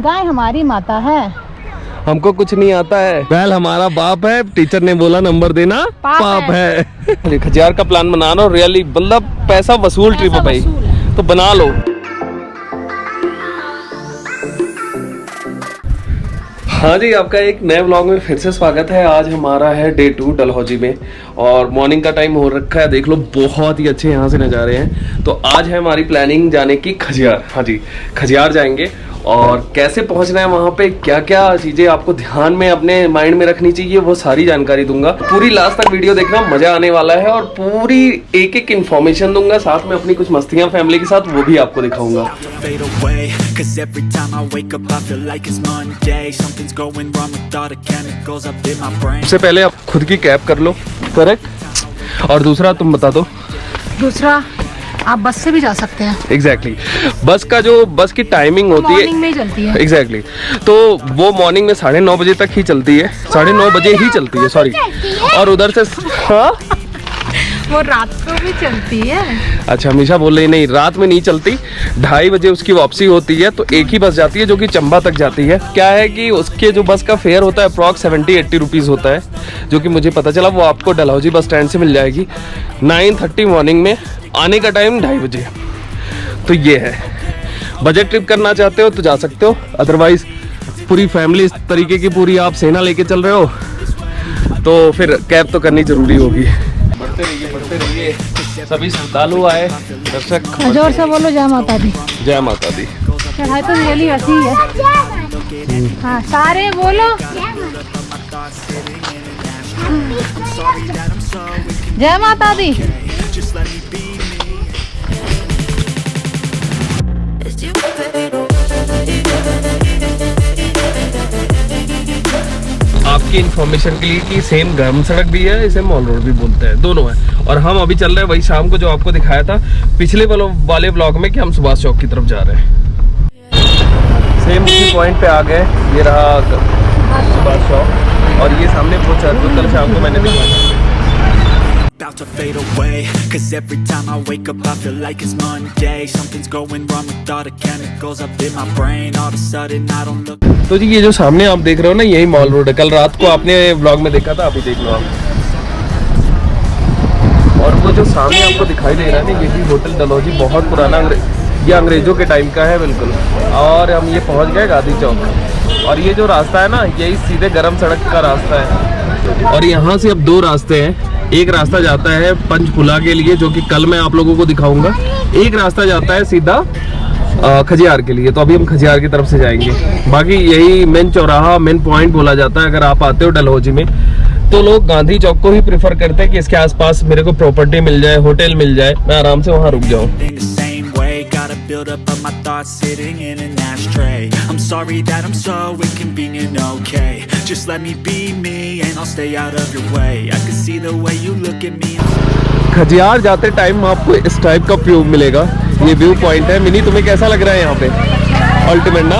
गाय हमारी माता है। हमको कुछ नहीं आता है, बैल हमारा बाप है, टीचर ने बोला नंबर देना पाप है। खजियार का प्लान बना लो, रियली मतलब पैसा वसूल ट्रिप है भाई, तो बना लो। हाँ जी, आपका एक नए व्लॉग में फिर से स्वागत है। आज हमारा है डे 2 डलहौजी में और मॉर्निंग का टाइम हो रखा है। देख लो बहुत ही अच्छे यहाँ से नज़ारे हैं। तो आज है हमारी प्लानिंग जाने की खजियार। हाँ जी, खजियार जाएंगे और कैसे पहुंचना है वहां पे, क्या क्या चीजें आपको ध्यान में अपने माइंड में रखनी चाहिए, वो सारी जानकारी दूंगा। पूरी लास्ट तक वीडियो देखना, मजा आने वाला है और पूरी एक एक इन्फॉर्मेशन दूंगा। साथ में अपनी कुछ मस्तियां फैमिली के साथ वो भी आपको दिखाऊंगा। सबसे पहले आप खुद की कैब कर लो, करेक्ट। और दूसरा तुम बता दो। दूसरा आप बस से भी जा सकते हैं। एग्जैक्टली बस का जो बस की टाइमिंग होती है मॉर्निंग में चलती है। एग्जैक्टली तो वो मॉर्निंग में 9:30 बजे तक ही चलती है, 9:30 बजे ही चलती है, सॉरी। और उधर से हाँ वो रात को भी चलती है। अच्छा, हमेशा बोल रही नहीं, रात में नहीं चलती। 2:30 बजे उसकी वापसी होती है, तो एक ही बस जाती है जो कि चंबा तक जाती है। क्या है कि उसके जो बस का फेयर होता है अप्रॉक्स 70-80 रुपीज़ होता है, जो कि मुझे पता चला। वो आपको डलहौजी बस स्टैंड से मिल जाएगी 9:30 मॉर्निंग में। आने का टाइम 2:30 बजे। तो ये है, बजट ट्रिप करना चाहते हो तो जा सकते हो, अदरवाइज पूरी फैमिली इस तरीके की पूरी आप सेना लेके चल रहे हो तो फिर कैब तो करनी जरूरी होगी। बढ़ते रहिए। सभी श्रद्धालु आए, दर्शक जोर से बोलो जय माता दी। जय माता दी। चढ़ाई तो रियली वैसी ही है। हाँ, सारे बोलो जय माता दी। आपकी इन्फॉर्मेशन के लिए कि सेम गर्म सड़क भी है, इसे मॉल रोड भी बोलते हैं, दोनों है। और हम अभी चल रहे हैं वही शाम को जो आपको दिखाया था पिछले वाले ब्लॉग में कि हम सुभाष चौक की तरफ जा रहे हैं। सेम उसी पॉइंट पे आ गए। ये रहा सुभाष चौक और ये सामने वो चर्च जो कल शाम को मैंने दिखाया। About to fade away, 'cause every time I wake up I feel like it's Monday. Something's going wrong with all the chemicals up in my brain. All of a sudden I don't look. तो जी ये जो सामने आप देख रहे हो ना, यही मॉल रोड है। कल रात को आपने व्लॉग में देखा था, अभी देख लो आप। और वो जो सामने आपको दिखाई दे रहा है ना, यही होटल डलहौजी, बहुत पुराना, ये अंग्रेजों के टाइम का है बिल्कुल। और हम ये पहुंच गए गांधी चौक। और ये जो रास्ता है ना, यही सीधे गरम सड़क का रास्ता है। और यहाँ से अब 2 रास्ते हैं। एक रास्ता जाता है पंचकुला के लिए, जो कि कल मैं आप लोगों को दिखाऊंगा। एक रास्ता जाता है सीधा खजियार के लिए। तो अभी हम खजियार की तरफ से जाएंगे। बाकी यही मेन चौराहा, मेन पॉइंट बोला जाता है। अगर आप आते हो डलहौजी में तो लोग गांधी चौक को ही प्रेफर करते हैं कि इसके आसपास मेरे को प्रॉपर्टी मिल जाए, होटल मिल जाए, मैं आराम से वहाँ रुक जाऊँ। Build up of my thoughts sitting in an ashtray. I'm sorry that I'm so inconvenient, okay? Just let me be me and I'll stay out of your way. I can see the way you look at me. Khajjiar जाते time आपको इस type का view मिलेगा। ये view point है। Mini, तुम्हें कैसा लग रहा है यहाँ पे? अल्टीमेट ना।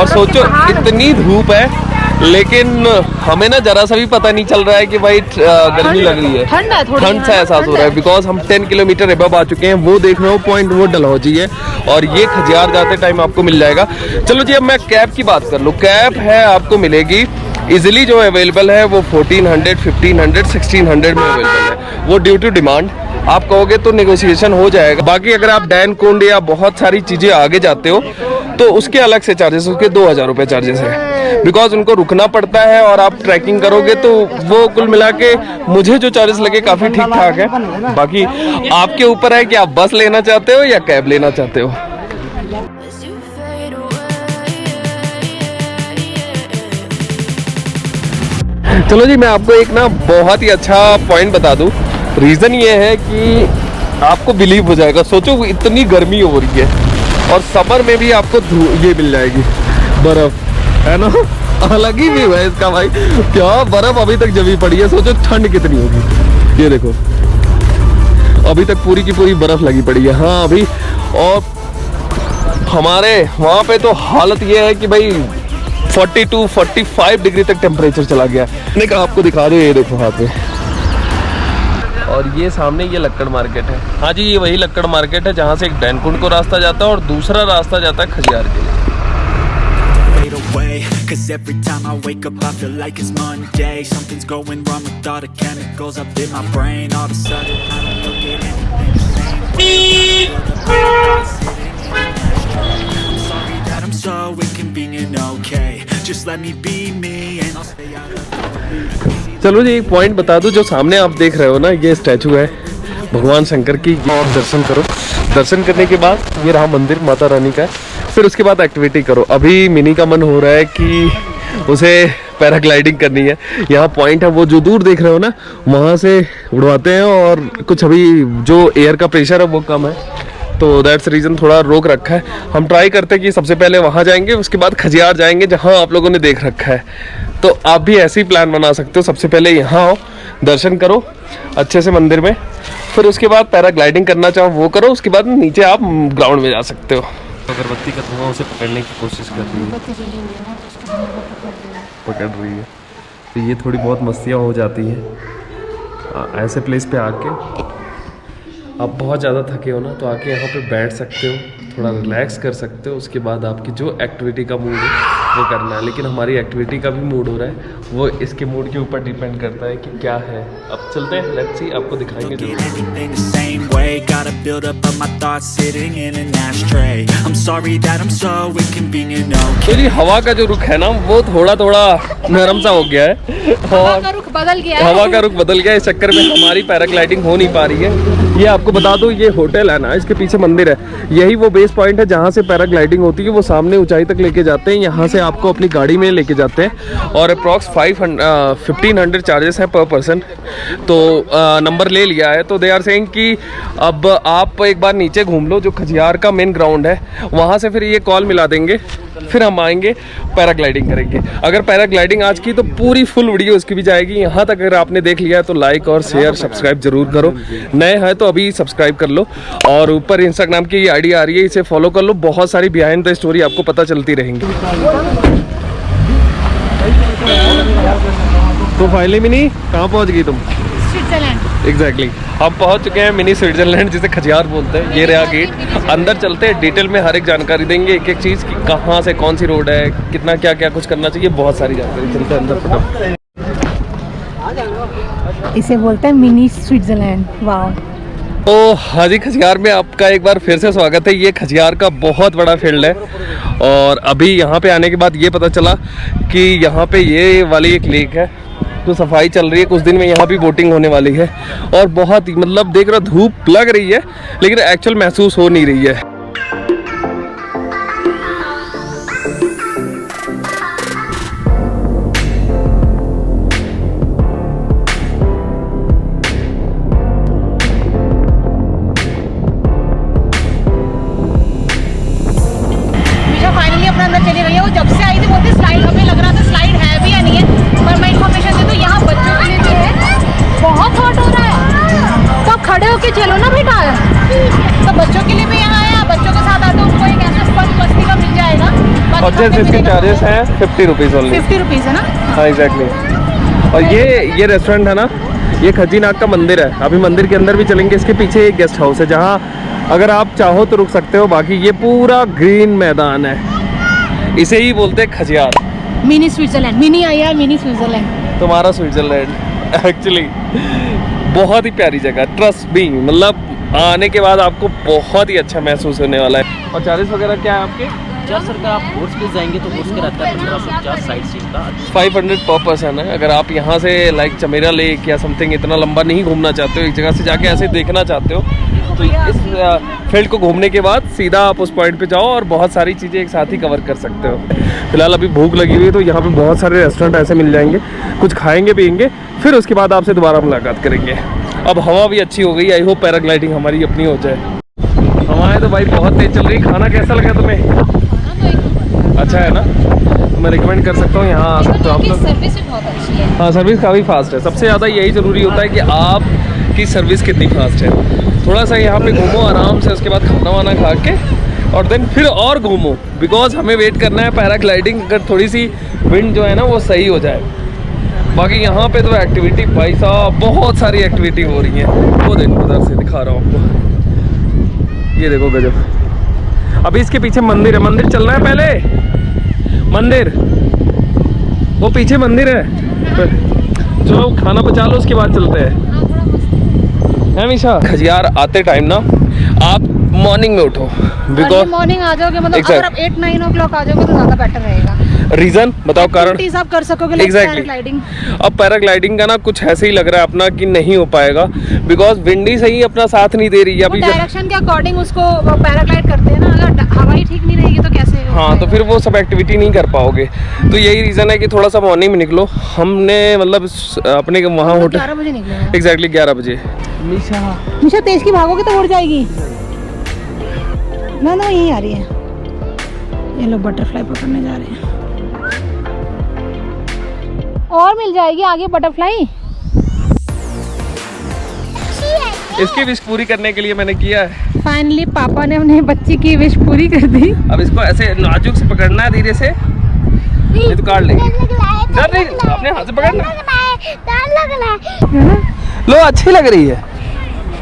और सोचो इतनी धूप है लेकिन हमें ना जरा सा भी पता नहीं चल रहा है कि भाई गर्मी लग रही है। ठंड सा एहसास हो रहा है बिकॉज हम 10 किलोमीटर अबव आ चुके हैं। वो देख रहे हो पॉइंट, वो डलहौजी है और ये खजियार जाते टाइम आपको मिल जाएगा। चलो जी, अब मैं कैब की बात कर लूँ। कैब है आपको मिलेगी इजिली, जो अवेलेबल है वो 1400, 1500, 1600 में अवेलेबल है। वो ड्यू टू डिमांड, आप कहोगे तो नेगोशिएशन हो जाएगा। बाकी अगर आप डैन कुंड या बहुत सारी चीज़ें आगे जाते हो तो उसके अलग से चार्जेस, उसके 2000 रुपये चार्जेस है। बिकॉज उनको रुकना पड़ता है और आप ट्रैकिंग करोगे तो वो कुल मिला के मुझे जो चार्जेस लगे काफ़ी ठीक ठाक है। बाकी आपके ऊपर है कि आप बस लेना चाहते हो या कैब लेना चाहते हो। चलो जी, मैं आपको एक ना बहुत ही अच्छा पॉइंट बता दूं। रीज़न ये है कि आपको बिलीव हो जाएगा। सोचो इतनी गर्मी हो रही है और समर में भी आपको ये मिल जाएगी बर्फ, है ना। अलग ही व्यू है इसका भाई। क्या बर्फ अभी तक जमी पड़ी है, सोचो ठंड कितनी होगी। ये देखो अभी तक पूरी की पूरी बर्फ लगी पड़ी है। हाँ अभी, और हमारे वहाँ पे तो हालत ये है कि भाई 42-45 डिग्री तक टेम्परेचर चला गया। मैंने कहा आपको दिखा दो, ये देखो हाथ पे। और ये सामने ये लक्कड़ मार्केट है। हाँ जी, ये वही लक्कड़ मार्केट है जहाँ से एक डैनकुंड को रास्ता जाता है और दूसरा रास्ता जाता है खजियार के लिए। Cause every time I wake up I feel like it's Monday. Something's going wrong with all the chemicals up in my brain. All of a sudden I don't look at anything the same way. I'm sorry that I'm so inconvenient, okay. Just let me be me and I'll stay out of. चलो जी एक point बता दूं, जो सामने आप देख रहे हो ना, ये स्टैचू है भगवान शंकर की। और दर्शन करो, दर्शन करने के बाद ये रहा मंदिर माता रानी का है। फिर उसके बाद एक्टिविटी करो। अभी मिनी का मन हो रहा है कि उसे पैराग्लाइडिंग करनी है। यहाँ पॉइंट है वो जो दूर देख रहे हो ना, वहाँ से उड़वाते हैं और कुछ अभी जो एयर का प्रेशर है वो कम है, तो दैट्स रीज़न थोड़ा रोक रखा है। हम ट्राई करते हैं कि सबसे पहले वहाँ जाएंगे, उसके बाद खजियार जाएंगे जहाँ आप लोगों ने देख रखा है। तो आप भी ऐसे ही प्लान बना सकते हो, सबसे पहले यहाँ आओ, दर्शन करो अच्छे से मंदिर में, फिर उसके बाद पैराग्लाइडिंग करना चाहो वो करो, उसके बाद नीचे आप ग्राउंड में जा सकते हो। अगरबत्ती का धुआं उसे पकड़ने की कोशिश कर रही है, पकड़ रही है, तो ये थोड़ी बहुत मस्तियाँ हो जाती हैं। ऐसे प्लेस पे आके आप बहुत ज़्यादा थके हो ना, तो आके यहाँ पे बैठ सकते हो, थोड़ा रिलैक्स कर सकते हो। उसके बाद आपकी जो एक्टिविटी का मूड है वो करना है। लेकिन हमारी एक्टिविटी का भी मूड हो रहा है, वो इसके मूड के ऊपर डिपेंड करता है कि क्या है। अब चलते हैं, लेट्स सी, आपको दिखाएंगे जरूर। चलिए, हवा का जो रुख है ना वो थोड़ा थोड़ा नरम सा हो गया है, हवा का रुख बदल गया है। हवा का रुख बदल गया है। इस चक्कर में हमारी पैराग्लाइडिंग हो नहीं पा रही है। ये आपको बता दूं, ये होटल है ना, इसके पीछे मंदिर है, यही वो बेस पॉइंट है जहाँ से पैराग्लाइडिंग होती है। वो सामने ऊंचाई तक लेके जाते हैं, यहाँ से आपको अपनी गाड़ी में लेके जाते हैं और अप्रॉक्स 1500 चार्जेस है पर पर्सन। तो नंबर ले लिया है, तो दे आर सेइंग कि अब आप एक बार नीचे घूम लो, जो खजियार का मेन ग्राउंड है, वहाँ से फिर ये कॉल मिला देंगे, फिर हम आएंगे पैराग्लाइडिंग करेंगे। अगर पैराग्लाइडिंग आज की तो पूरी फुल वीडियो उसकी भी जाएगी। यहाँ तक अगर आपने देख लिया है तो लाइक और शेयर सब्सक्राइब जरूर करो। नए हैं तो अभी सब्सक्राइब कर लो, और ऊपर इंस्टाग्राम की ये आईडी आ रही है, इसे फॉलो कर लो। बहुत सारी बिहाइंड द स्टोरी आपको पता चलती रहेंगी। तो फाइनली मिनी कहाँ पहुँच गई तुम? स्विट्जरलैंड। एग्जैक्टली, हम पहुंच चुके हैं मिनी स्विट्जरलैंड, जिसे खजियार बोलते हैं। ये रहा गेट, अंदर चलते हैं, डिटेल में हर एक जानकारी देंगे, एक एक चीज़ की, कहाँ से कौन सी रोड है, कितना क्या क्या कुछ करना चाहिए, बहुत सारी जानकारी। चलते हैं अंदर फटाफट। इसे बोलते हैं मिनी स्विट्जरलैंड। वाह। तो हाजी, खजियार में आपका एक बार फिर से स्वागत है। ये खजियार का बहुत बड़ा फील्ड है, और अभी यहाँ पे आने के बाद ये पता चला कि यहाँ पे ये वाली एक लेक है, तो सफाई चल रही है। कुछ दिन में यहाँ भी बोटिंग होने वाली है, और बहुत ही मतलब देख रहा, धूप लग रही है लेकिन एक्चुअल महसूस हो नहीं रही है। फाइनली अपना अंदर चली गई है। वो जब से आई थी बोलती स्लाइड, हमें लग रहा था स्लाइड है भी या नहीं है, पर मैं इन्फॉर्मेशन दे दूं, यहाँ बच्चों के लिए भी है। बहुत हॉट हो रहा है, तो खड़े होके चलो ना बेटा। तो बच्चों के लिए भी यहाँ है, बच्चों के साथ आते उनको एक ऐसा स्पॉट मस्ती का मिल जाएगा। और जैसे इसके चार्जेस हैं 50 रुपीज़ ओनली। 50 रुपीज़ है ना? हाँ एग्जैक्टली। और ये रेस्टोरेंट है ना, ये खजीनाग का मंदिर है। अभी मंदिर के अंदर भी चलेंगे। इसके पीछे एक गेस्ट हाउस है, जहाँ अगर आप चाहो तो रुक सकते हो। बाकी ये पूरा ग्रीन मैदान है, इसे ही बोलते हैं खजियार। मिनी स्विट्जरलैंड, मिनी आई है, मिनी स्विट्जरलैंड। तुम्हारा स्विट्जरलैंड एक्चुअली बहुत ही प्यारी जगह, ट्रस्ट मी। मतलब आने के बाद आपको बहुत ही अच्छा महसूस होने वाला है। और चार्जेस वगैरह क्या है आपके? सर का आप कोर्स पे जाएंगे तो कोर्स के रहता है 1550 साइड सीन का। 500 पर पर्सन है। अगर आप यहाँ से लाइक चमेरा लेक या समथिंग इतना लंबा नहीं घूमना चाहते हो, एक जगह से जाके ऐसे देखना चाहते हो, तो इस फील्ड को घूमने के बाद सीधा आप उस पॉइंट पे जाओ और बहुत सारी चीज़ें एक साथ ही कवर कर सकते हो। फिलहाल अभी भूख लगी हुई है, तो यहाँ पे बहुत सारे रेस्टोरेंट ऐसे मिल जाएंगे, कुछ खाएंगे पियेंगे, फिर उसके बाद आपसे दोबारा मुलाकात करेंगे। अब हवा भी अच्छी हो गई, आई होप पैराग्लाइडिंग हमारी अपनी हो जाए। हवाएं तो भाई बहुत तेज चल रही। खाना कैसा लगा तुम्हें? अच्छा है ना, तो मैं रिकमेंड कर सकता हूँ, यहाँ आ सकते हो आप लोग। सर्विस भी बहुत अच्छी है। हाँ, सर्विस काफ़ी फास्ट है। सबसे ज़्यादा यही ज़रूरी होता है कि आपकी सर्विस कितनी फास्ट है। थोड़ा सा यहाँ पे घूमो आराम से, उसके बाद खाना वाना खा के और देन फिर और घूमो, बिकॉज हमें वेट करना है पैराग्लाइडिंग, अगर थोड़ी सी विंड जो है ना वो सही हो जाए। बाकी यहाँ पे तो एक्टिविटी भाई साहब बहुत सारी एक्टिविटी हो रही है। वो देखो, उधर से दिखा रहा हूँ आपको, ये देखो गजब। अभी इसके पीछे मंदिर है, मंदिर चलना है पहले। मंदिर वो पीछे मंदिर है। चलो खाना पचा लो, उसके बाद चलते हैं। है मीशा, खजियार आते टाइम ना आप मॉर्निंग में उठो, बिकॉज मॉर्निंग आ जाओगे, मतलब Exact. अगर आप 8-9 ओ क्लॉक आ जाओगे तो ज्यादा बेटर रहेगा। रीजन बताओ, कारण। एक्टिविटीज आप कर सकोगे, लाइक Exactly. पैराग्लाइडिंग। अब पैराग्लाइडिंग का ना कुछ ऐसे ही लग रहा है अपना कि नहीं हो पाएगा, बिकॉज विंडी सही अपना साथ नहीं दे रही है अभी। डायरेक्शन के अकॉर्डिंग उसको पैराग्लाइड करते हैं ना, अगर हवा ही ठीक नहीं रहेगी तो कैसे हो हाँ, तो पाएगा? फिर वो सब एक्टिविटी नहीं कर पाओगे। तो यही रीज़न है कि थोड़ा सा मॉर्निंग में निकलो। हमने मतलब अपने वहाँ होटल 11 बजे निकलेगा। एग्जैक्टली 11 बजे। निशा तेज की भागोगे तो उड़ जाएगी। ना यही आ रही है। ये लोग बटरफ्लाई पकड़ने जा रहे हैं। और मिल जाएगी आगे बटरफ्लाई। इसकी विश पूरी करने के लिए मैंने किया है। फाइनली पापा ने अपने बच्ची की विश पूरी कर दी। अब इसको ऐसे नाजुक से पकड़ना है, धीरे से, नहीं तो काट लेंगे। डर नहीं, अपने हाथ से पकड़ना। लो, अच्छी लग रही है।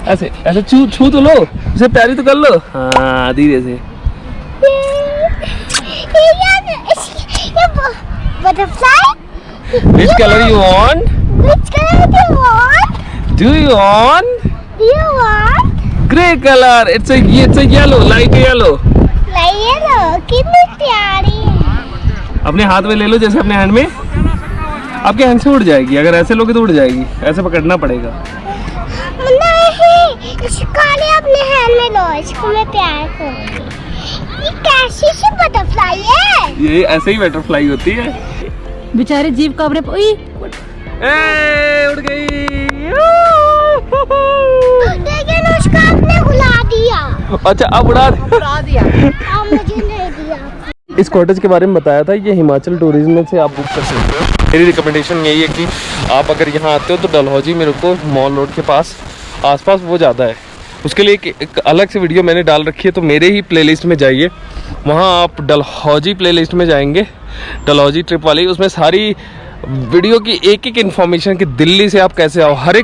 ऐसे ऐसे छू तो लो, इसे प्यारी तो कर लो। हाँ, धीरे से। Butterfly? Which color you want? Which color do you want? Do you want? Do you want? Grey color. It's a yellow, light yellow. Like yellow. कितनी प्यारी है। अपने हाथ में ले लो, जैसे अपने हैंड में। आपके हैंड से उड़ जाएगी, अगर ऐसे लोगे तो उड़ जाएगी, ऐसे पकड़ना पड़ेगा। नहीं, इसको अपने हैंड में लो, इसको मैं प्यार करूँगी। ये कैसी सी बटरफ्लाई है? ये ऐसे ही बटरफ्लाई होती है। बेचारे जीव का अपने उड़ गई। लेकिन उसको आपने उड़ा दिया। अच्छा, अब उड़ा दिया। अब मुझे नहीं दिया। इस कॉटेज के बारे में बताया था, ये हिमाचल टूरिज्म में से आप बुक कर सकते हो। मेरी रिकमेंडेशन यही है कि आप अगर यहाँ आते हो तो डलहौजी में रुको, मॉल रोड के पास, आसपास वो ज़्यादा है। उसके लिए एक अलग से वीडियो मैंने डाल रखी है, तो मेरे ही प्लेलिस्ट में जाइए, वहाँ आप डलहौजी प्लेलिस्ट में जाएंगे, डलहौजी ट्रिप वाली, उसमें सारी वीडियो की एक एक इन्फॉर्मेशन कि दिल्ली से आप कैसे आओ। हर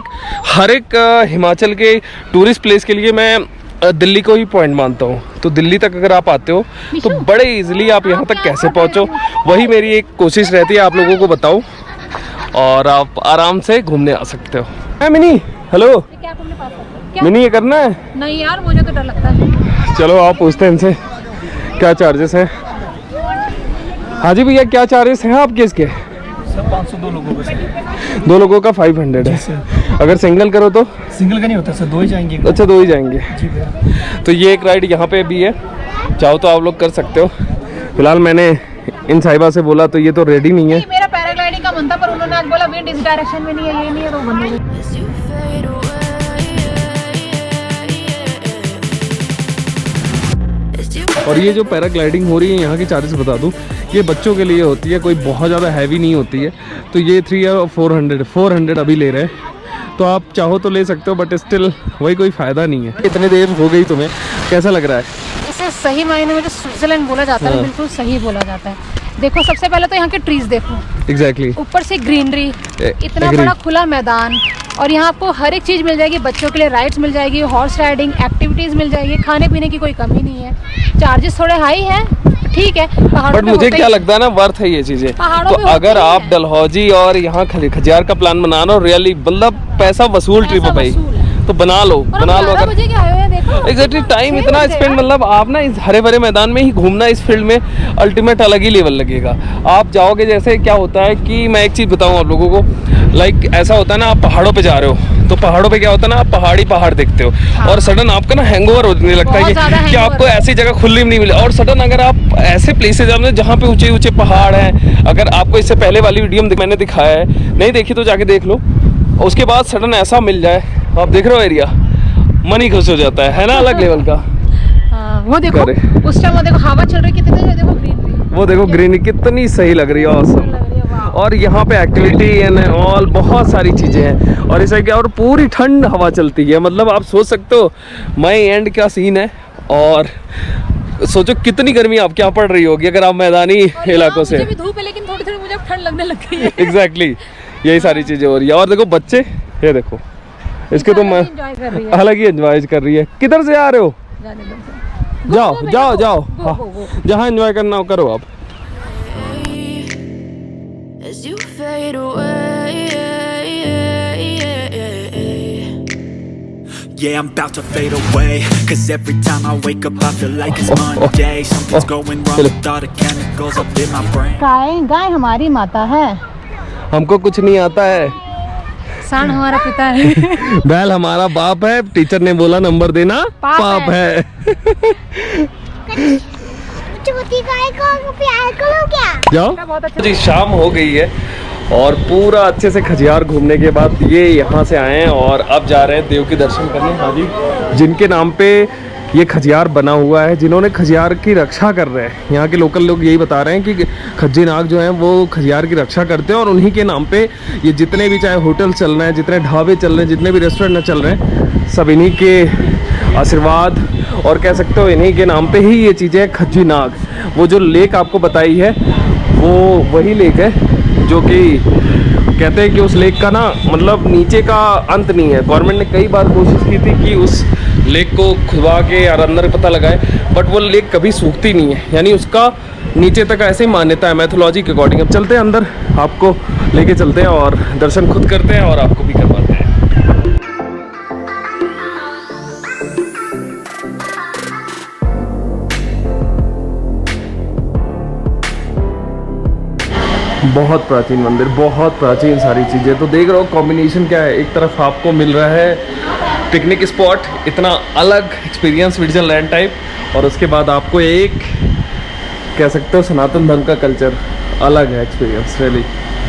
एक हिमाचल के टूरिस्ट प्लेस के लिए मैं दिल्ली को ही पॉइंट मानता हूँ। तो दिल्ली तक अगर आप आते हो तो बड़े इजीली आप यहाँ तक कैसे पहुँचो, वही मेरी एक कोशिश रहती है आप लोगों को बताऊँ, और आप आराम से घूमने आ सकते हो। है मिनी, हेलो मिनी, ये करना है? नहीं यार, मुझे तो डर लगता है। चलो आप पूछते हैं इनसे क्या चार्जेस हैं। हाँ जी भैया, क्या चार्जेस हैं आपके इसके? सर 500 दो लोगों का। 2 लोगों का 500 है। अगर सिंगल करो तो? सिंगल का नहीं होता सर, 2 ही जाएंगे। अच्छा, 2 ही जाएंगे। जी भैया। तो ये एक राइड यहाँ पे भी है, चाहो तो आप लोग कर सकते हो। फिलहाल मैंने इन साहिबा से बोला तो ये तो रेडी नहीं है। मेरा पैराग्लाइडिंग का मन था, पर उन्होंने आज बोला विंड इस डायरेक्शन में नहीं है, ये नहीं है, तो बंद हो गई। और ये जो पैराग्लाइडिंग हो रही है, यहाँ की चार्जेस बता दूँ, ये बच्चों के लिए होती है, कोई बहुत ज़्यादा हैवी नहीं होती है। तो ये 3 या 400 अभी ले रहे हैं। तो आप चाहो तो ले सकते हो, बट स्टिल वही कोई फ़ायदा नहीं है। इतनी देर हो गई तुम्हें, कैसा लग रहा है? इसे सही मायने में जो स्विट्जरलैंड बोला जाता है, बिल्कुल सही बोला जाता है। देखो, सबसे पहले तो यहाँ के ट्रीज देखो, एग्जैक्टली। ऊपर से ग्रीनरी, इतना agree. बड़ा खुला मैदान, और यहाँ आपको हर एक चीज़ मिल जाएगी। बच्चों के लिए राइड्स मिल जाएगी, हॉर्स राइडिंग एक्टिविटीज़ मिल जाएगी, खाने पीने की कोई कमी नहीं है। चार्जेस थोड़े हाई हैं, ठीक है, पहाड़ों बट पे मुझे होते क्या ही- लगता है ना, वर्थ है ये चीज़ें। पहाड़ों तो पे होते अगर ही आप है। डलहौजी और यहाँ खजियार का प्लान बना रहे हो, रियली मतलब पैसा वसूल ट्रिप है भाई, वसूल है। तो बना लो, और बना हम लो। 11 अगर बजे के आए हुए हैं, देखो एग्जैक्टली टाइम 6 इतना बजे स्पेंड, यार। मतलब आप ना इस हरे भरे मैदान में ही घूमना, इस फील्ड में अल्टीमेट अलग ही लेवल लगेगा। आप जाओगे, जैसे क्या होता है कि मैं एक चीज़ बताऊं आप लोगों को, लाइक ऐसा होता है ना, आप पहाड़ों पे जा रहे हो, तो पहाड़ों पे क्या होता है ना, आप पहाड़ देखते हो, और सडन आपका ना हैंगओवर होने लगता बहुत है ज़्यादा कि hangover आपको ऐसी जगह खुली नहीं मिले। और सडन अगर आप ऐसे प्लेसेस जाते हो जहाँ पे ऊंचे ऊंचे पहाड़ हैं, अगर आपको इससे पहले वाली वीडियो में मैंने दिखाया है, नहीं देखी तो जाके देख लो, उसके बाद सडन ऐसा मिल जाए, आप देख रहे हो एरिया, मन ही खुश हो जाता है ना, अलग लेवल का। हाँ, वो देखो करे। उस टाइम, वो देखो हवा चल रही कितनी तेज, देखो ग्रीनरी, वो देखो ग्रीनरी कितनी सही लग रही है, awesome। लग रही है, वाह। और यहाँ पे एक्टिविटी एंड ऑल बहुत सारी चीज़ें हैं, और इसे क्या, और पूरी ठंड हवा चलती है, मतलब आप सोच सकते हो मई एंड क्या सीन है। और सोचो कितनी गर्मी आपके यहाँ पड़ रही होगी अगर आप मैदानी और यहाँ इलाकों से। मुझे भी धूप है, लेकिन थोड़ी थोड़ी मुझे अब ठंड लगने लग गई है। एग्जैक्टली यही सारी चीज़ें हो रही है। और देखो बच्चे, ये देखो इसके तो मैं एंजॉय कर रही है। अलग ही एंजॉय कर रही है। किधर से आ रहे हो? जाने दो। जाओ गो, जाओ गो, जाओ, गो, हाँ, गो, गो। जहाँ एंजॉय करना हो करो आप। as you fade away. Yeah, I'm about to fade away, 'cause every time I wake up I feel like it's Monday. Something's going wrong with all the chemicals up in my brain. गाय हमारी माता है, हमको कुछ नहीं आता है। सांड हमारा पिता है। बैल हमारा बाप है, टीचर ने बोला नंबर देना पाप है। छोटी गाय को प्यार करो क्या? जाओ जी, शाम हो गई है और पूरा अच्छे से खजियार घूमने के बाद ये यहाँ से आए हैं और अब जा रहे हैं देव के दर्शन करने। हाँ जी, जिनके नाम पे ये खजियार बना हुआ है, जिन्होंने खजियार की रक्षा कर रहे हैं, यहाँ के लोकल लोग यही बता रहे हैं कि खज्जी नाग जो हैं वो खजियार की रक्षा करते हैं और उन्हीं के नाम पे ये जितने भी चाहे होटल चल रहे हैं, जितने ढाबे चल रहे हैं, जितने भी रेस्टोरेंट चल रहे हैं, सब इन्हीं के आशीर्वाद और कह सकते हो इन्हीं के नाम पे ही ये चीज़ें। खज्जी नाग, वो जो लेक आपको बताई है वो वही लेक है जो कि कहते हैं कि उस लेक का ना मतलब नीचे का अंत नहीं है। गवर्नमेंट ने कई बार कोशिश की थी कि उस लेक को खुदवा के और अंदर पता लगाए, बट वो लेक कभी सूखती नहीं है, यानी उसका नीचे तक ऐसे ही मान्यता है मैथोलॉजी के अकॉर्डिंग। अब चलते हैं अंदर, आपको लेके चलते हैं और दर्शन खुद करते हैं और आपको भी करवाते हैं। बहुत प्राचीन मंदिर, बहुत प्राचीन सारी चीज़ें। तो देख रहे हो कॉम्बिनेशन क्या है, एक तरफ आपको मिल रहा है पिकनिक स्पॉट, इतना अलग एक्सपीरियंस स्विट्जरलैंड टाइप, और उसके बाद आपको एक कह सकते हो सनातन धर्म का कल्चर, अलग है एक्सपीरियंस। रियली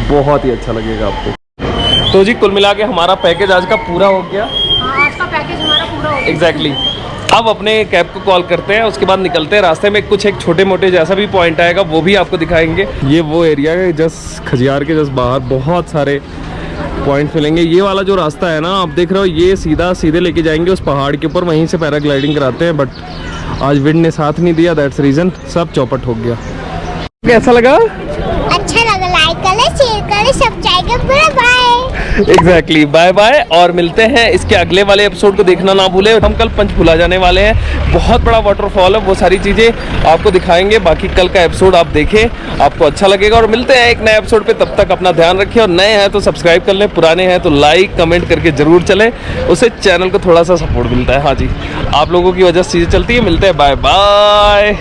बहुत ही अच्छा लगेगा आपको। तो जी कुल मिला के हमारा पैकेज आज का पूरा हो गया। आज का पैकेज हमारा पूरा हो गया। एग्जैक्टली। अब अपने कैब को कॉल करते हैं, उसके बाद निकलते हैं। रास्ते में कुछ एक छोटे मोटे जैसा भी पॉइंट आएगा वो भी आपको दिखाएंगे। ये वो एरिया है जस्ट खजियार के जस्ट बाहर, बहुत सारे पॉइंट मिलेंगे। ये वाला जो रास्ता है ना आप देख रहे हो, ये सीधे लेके जाएंगे उस पहाड़ के ऊपर, वहीं से पैराग्लाइडिंग कराते हैं, बट आज विंड ने साथ नहीं दिया, दैट्स रीजन सब चौपट हो गया। कैसा लगा? अच्छा लगा, लाइक करें, शेयर करें, सब्सक्राइब करें। बाय। एग्जैक्टली, बाय बाय, और मिलते हैं इसके अगले वाले एपिसोड को देखना ना भूले। हम कल पंचफूला जाने वाले हैं, बहुत बड़ा वाटरफॉल है, वो सारी चीज़ें आपको दिखाएंगे। बाकी कल का एपिसोड आप देखें, आपको अच्छा लगेगा। और मिलते हैं एक नए एपिसोड पे, तब तक अपना ध्यान रखिए, और नए हैं तो सब्सक्राइब कर लें, पुराने हैं तो लाइक कमेंट करके जरूर चलें, उससे चैनल को थोड़ा सा सपोर्ट मिलता है। हाँ जी, आप लोगों की वजह से चीज़ें चलती है। मिलते हैं, बाय बाय।